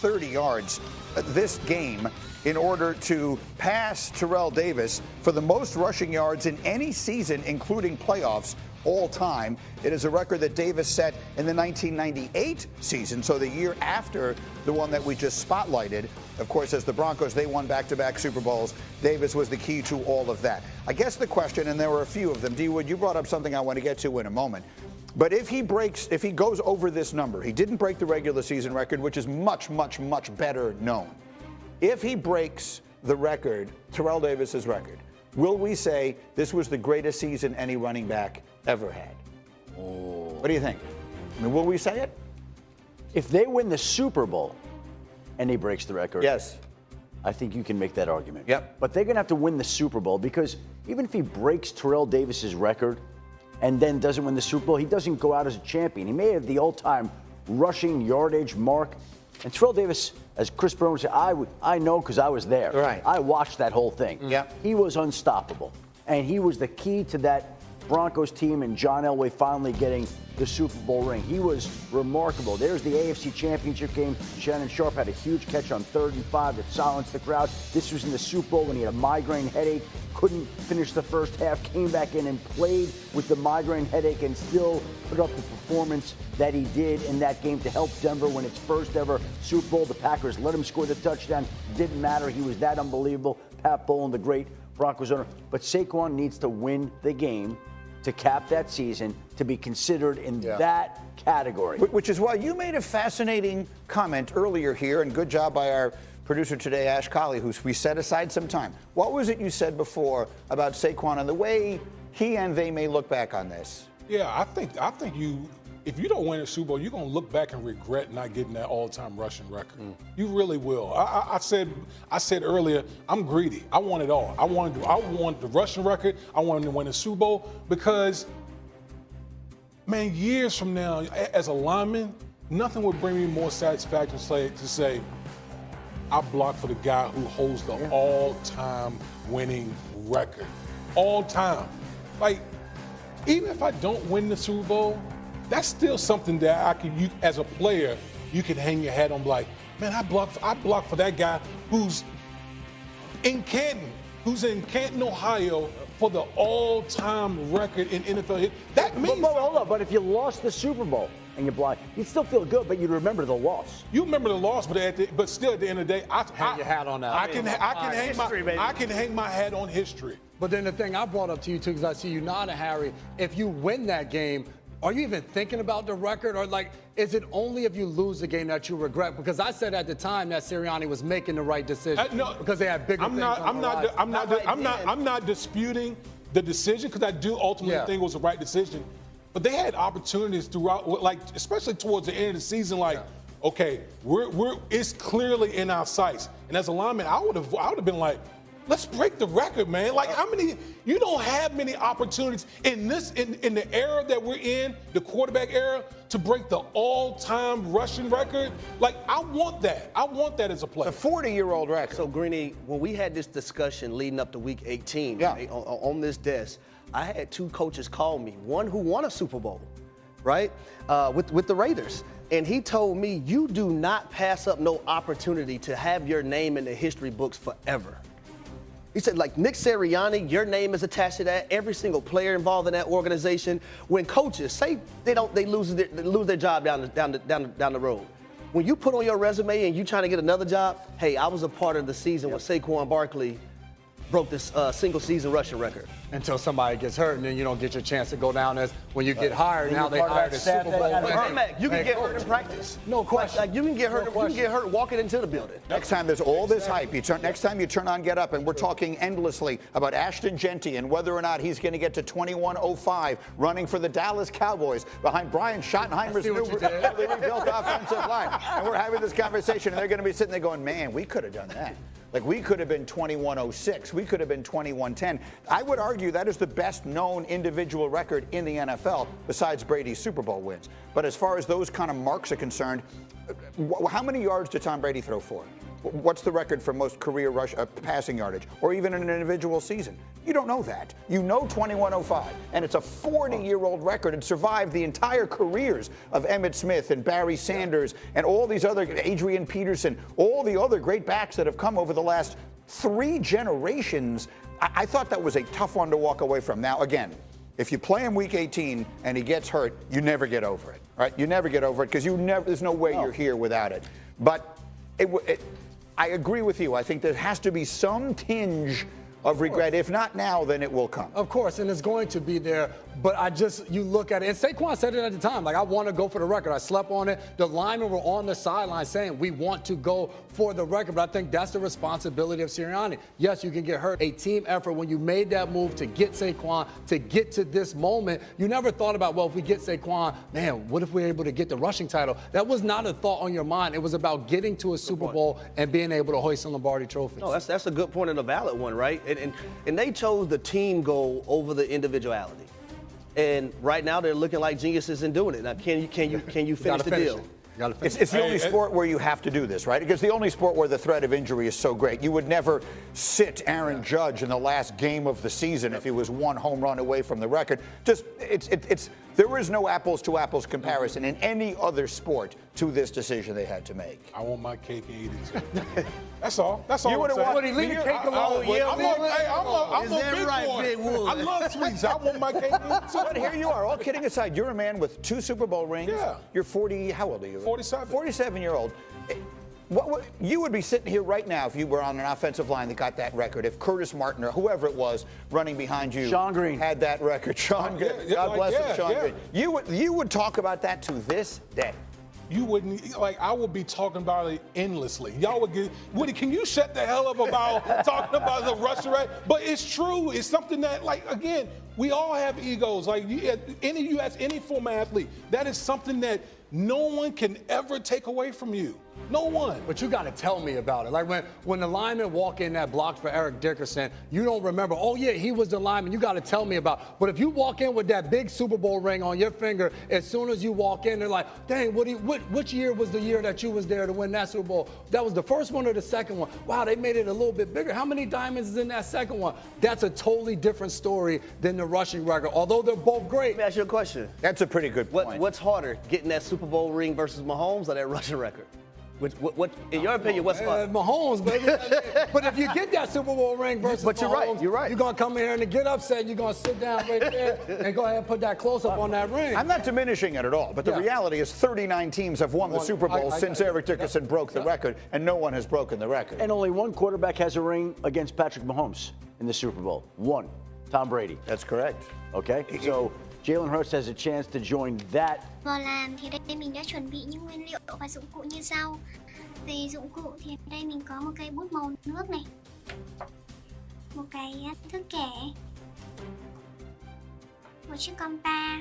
30 yards this game in order to pass Terrell Davis for the most rushing yards in any season, including playoffs, all time. It is a record that Davis set in the 1998 season, so the year after the one that we just spotlighted. Of course, as the Broncos, they won back-to-back Super Bowls. Davis was the key to all of that. I guess the question, and there were a few of them, D. Wood, you brought up something I want to get to in a moment. But if he goes over this number, he didn't break the regular season record, which is much, much, much better known. If he breaks the record, Terrell Davis's record, will we say this was the greatest season any running back ever had? Oh. What do you think? I mean, will we say it? If they win the Super Bowl and he breaks the record, yes, I think you can make that argument. Yep. But they're going to have to win the Super Bowl, because even if he breaks Terrell Davis's record and then doesn't win the Super Bowl, he doesn't go out as a champion. He may have the all-time rushing yardage mark. And Terrell Davis, as Chris Berman said, I know because I was there. Right. I watched that whole thing. Yeah. He was unstoppable. And he was the key to that Broncos team and John Elway finally getting the Super Bowl ring. He was remarkable. There's the AFC Championship game. Shannon Sharpe had a huge catch on 3rd and 5 that silenced the crowd. This was in the Super Bowl when he had a migraine headache, couldn't finish the first half, came back in and played with the migraine headache and still put up the performance that he did in that game to help Denver win its first ever Super Bowl. The Packers let him score the touchdown. Didn't matter. He was that unbelievable. Pat Bowlen, the great Broncos owner. But Saquon needs to win the game to cap that season, to be considered in that category. Which is why you made a fascinating comment earlier here, and good job by our producer today, Ash Colley, who we set aside some time. What was it you said before about Saquon and the way he and they may look back on this? Yeah, I think you, if you don't win a Super Bowl, you're going to look back and regret not getting that all-time rushing record. You really will. I said earlier, I'm greedy. I want it all. I want the rushing record. I want to win a Super Bowl because, man, years from now, as a lineman, nothing would bring me more satisfaction to say I blocked for the guy who holds the all-time winning record. All time. Like, even if I don't win the Super Bowl, that's still something that you as a player, you can hang your hat on, like, man, I blocked for that guy who's in Canton, Ohio, for the all-time record in NFL hit. That means. But hold on. But if you lost the Super Bowl and you blocked, you'd still feel good, but you'd remember the loss. You remember the loss, but still at the end of the day, hang your hat on that. I can hang my hat on history. But then the thing I brought up to you too, because I see you nodding, Harry. If you win that game, are you even thinking about the record, or like, is it only if you lose the game that you regret? Because I said at the time that Sirianni was making the right decision because they had bigger things on the horizon. I'm not disputing the decision, because I do ultimately think it was the right decision. But they had opportunities throughout, like especially towards the end of the season, like, okay, it's clearly in our sights. And as a lineman, I would have been like, let's break the record, man. Like, you don't have many opportunities in the era that we're in, the quarterback era, to break the all-time rushing record. Like, I want that. I want that as a player. A 40-year-old record. So, Greeny, when we had this discussion leading up to Week 18 right, on this desk, I had two coaches call me, one who won a Super Bowl, right, with the Raiders. And he told me, you do not pass up no opportunity to have your name in the history books forever. He said, like Nick Sirianni, your name is attached to that. Every single player involved in that organization. When coaches say they lose their job down the road. When you put on your resume and you trying to get another job, hey, I was a part of the season when Saquon Barkley broke this single season rushing record. Until somebody gets hurt, and then you don't get your chance to go down as when you get hired. Now they hired a Super Bowl winner. You can get hurt in practice. No question. Like you can get hurt. You can get hurt walking into the building. Next time there's all this hype. Next time you turn on Get Up, and we're talking endlessly about Ashton Genty and whether or not he's going to get to 2105 running for the Dallas Cowboys behind Brian Schottenheimer's new rebuilt offensive line. And we're having this conversation, and they're going to be sitting there going, "Man, we could have done that." Like, we could have been 2106. We could have been 2110. I would argue that is the best known individual record in the NFL besides Brady's Super Bowl wins. But as far as those kind of marks are concerned, how many yards did Tom Brady throw for? what's the record for most career passing yardage, or even in an individual season? You don't know that. You know 2105, and it's a 40-year-old record and survived the entire careers of Emmitt Smith and Barry Sanders and all these other, Adrian Peterson, all the other great backs that have come over the last 3 generations. I thought that was a tough one to walk away from. Now, again, if you play him week 18 and he gets hurt, you never get over it, right? You never get over it because there's no way you're here without it. But I agree with you. I think there has to be some tinge of regret. If not now, then it will come. Of course, and it's going to be there. But you look at it, and Saquon said it at the time, like, I want to go for the record. I slept on it. The linemen were on the sideline saying, we want to go for the record. But I think that's the responsibility of Sirianni. Yes, you can get hurt. A team effort. When you made that move to get Saquon, to get to this moment, you never thought about, well, if we get Saquon, man, what if we're able to get the rushing title? That was not a thought on your mind. It was about getting to a Super Bowl and being able to hoist some Lombardi trophies. No, that's a good point and a valid one, right? And they chose the team goal over the individuality. And right now they're looking like geniuses in doing it. Now, can you finish the deal? It's the only sport where you have to do this, right? Because the only sport where the threat of injury is so great. You would never sit Aaron Judge in the last game of the season if he was 1 home run away from the record. There is no apples to apples comparison in any other sport to this decision they had to make. I want my cake and eat it. That's all. That's all. You would have wanted to leave the cake alone. I'm a big boy. I love sweets. I want my cake and eat it. But here you are, all kidding aside, you're a man with 2 Super Bowl rings. Yeah. You're 40, how old are you? 47. 47-year-old. You would be sitting here right now if you were on an offensive line that got that record. If Curtis Martin or whoever it was running behind you Sean Green had that record. Sean Green. God bless him, Sean Green. You would talk about that to this day. You wouldn't, I would be talking about it endlessly. Y'all would get, Woody, can you shut the hell up about talking about the rushing rate? But it's true. It's something that, again, we all have egos. You ask any former athlete, that is something that no one can ever take away from you. No one. But you got to tell me about it. Like when the lineman walk in that blocked for Eric Dickerson, you don't remember, oh, yeah, he was the lineman. You got to tell me about it. But if you walk in with that big Super Bowl ring on your finger, as soon as you walk in, they're like, dang, Woody, which year was the year that you was there to win that Super Bowl? That was the first one or the second one? Wow, they made it a little bit bigger. How many diamonds is in that second one? That's a totally different story than the rushing record, although they're both great. Let me ask you a question. That's a pretty good point. What's harder, getting that Super Bowl ring versus Mahomes or that rushing record? What in your opinion, what's harder? Mahomes, baby. But if you get that Super Bowl ring versus Mahomes, you're right. You're going to come in here and get upset. You're going to sit down right there and go ahead and put that close-up on that ring. I'm not diminishing it at all, but the reality is 39 teams have won the Super Bowl since Eric Dickerson broke the record, and no one has broken the record. And only one quarterback has a ring against Patrick Mahomes in the Super Bowl. One. Tom Brady. That's correct. Okay? So Jalen Hurts has a chance to join that. Vào làm thì đây mình đã chuẩn bị những nguyên liệu và dụng cụ như sau. Về dụng cụ thì đây mình có một cây bút màu nước này, một cái thước kẻ, một chiếc compa,